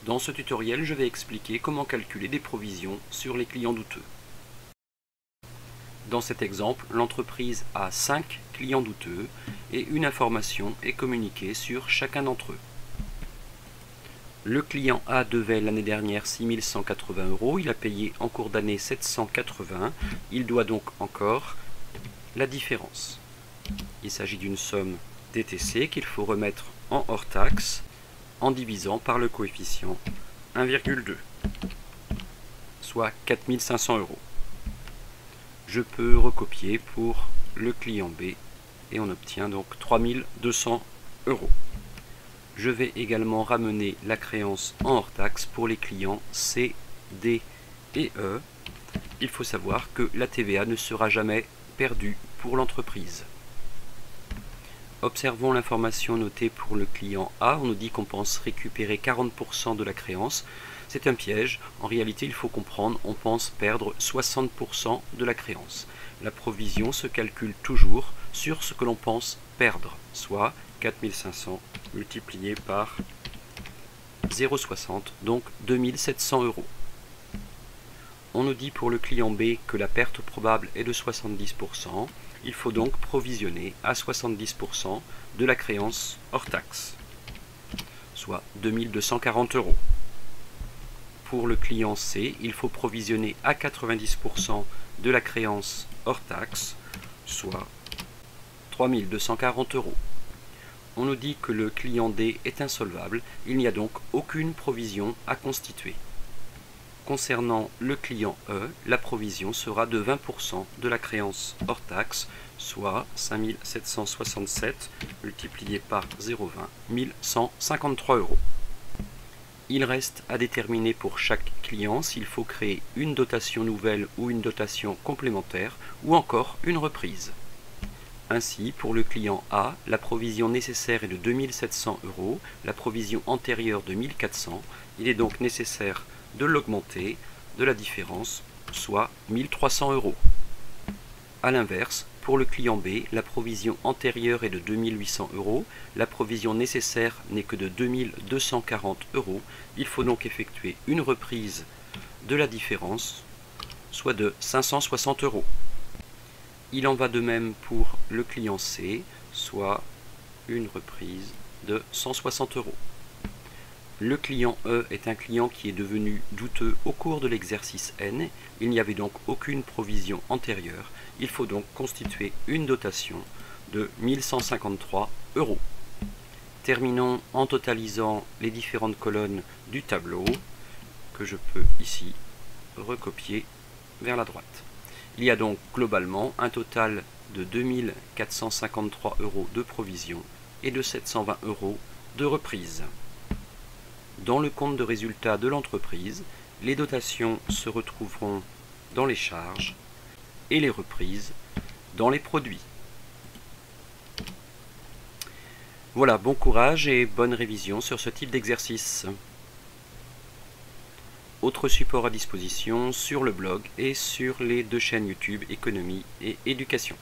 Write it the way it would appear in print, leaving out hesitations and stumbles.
Dans ce tutoriel, je vais expliquer comment calculer des provisions sur les clients douteux. Dans cet exemple, l'entreprise a 5 clients douteux et une information est communiquée sur chacun d'entre eux. Le client A devait l'année dernière 6 180 €, il a payé en cours d'année 780, il doit donc encore la différence. Il s'agit d'une somme DTC qu'il faut remettre en hors taxe en divisant par le coefficient 1,2, soit 4 500 €. Je peux recopier pour le client B et on obtient donc 3 200 €. Je vais également ramener la créance en hors taxe pour les clients C, D et E. Il faut savoir que la TVA ne sera jamais perdue pour l'entreprise. Observons l'information notée pour le client A. On nous dit qu'on pense récupérer 40% de la créance. C'est un piège. En réalité, il faut comprendre, on pense perdre 60% de la créance. La provision se calcule toujours sur ce que l'on pense perdre, soit 4500 multiplié par 0,60, donc 2700 €. On nous dit pour le client B que la perte probable est de 70%. Il faut donc provisionner à 70% de la créance hors taxe, soit 2240 €. Pour le client C, il faut provisionner à 90% de la créance hors taxe, soit 3240 €. On nous dit que le client D est insolvable, il n'y a donc aucune provision à constituer. Concernant le client E, la provision sera de 20% de la créance hors taxe, soit 5 767 multiplié par 0,20, 1153 €. Il reste à déterminer pour chaque client s'il faut créer une dotation nouvelle ou une dotation complémentaire, ou encore une reprise. Ainsi, pour le client A, la provision nécessaire est de 2700 €, la provision antérieure de 1400. Il est donc nécessaire de l'augmenter de la différence, soit 1300 €. A l'inverse, pour le client B, la provision antérieure est de 2800 €, la provision nécessaire n'est que de 2240 €. Il faut donc effectuer une reprise de la différence, soit de 560 €. Il en va de même pour le client C, soit une reprise de 160 €. Le client E est un client qui est devenu douteux au cours de l'exercice N. Il n'y avait donc aucune provision antérieure. Il faut donc constituer une dotation de 1153 €. Terminons en totalisant les différentes colonnes du tableau que je peux ici recopier vers la droite. Il y a donc globalement un total de 2453 € de provision et de 720 € de reprise. Dans le compte de résultat de l'entreprise, les dotations se retrouveront dans les charges et les reprises dans les produits. Voilà, bon courage et bonne révision sur ce type d'exercice. Autres supports à disposition sur le blog et sur les 2 chaînes YouTube Économie et Éducation.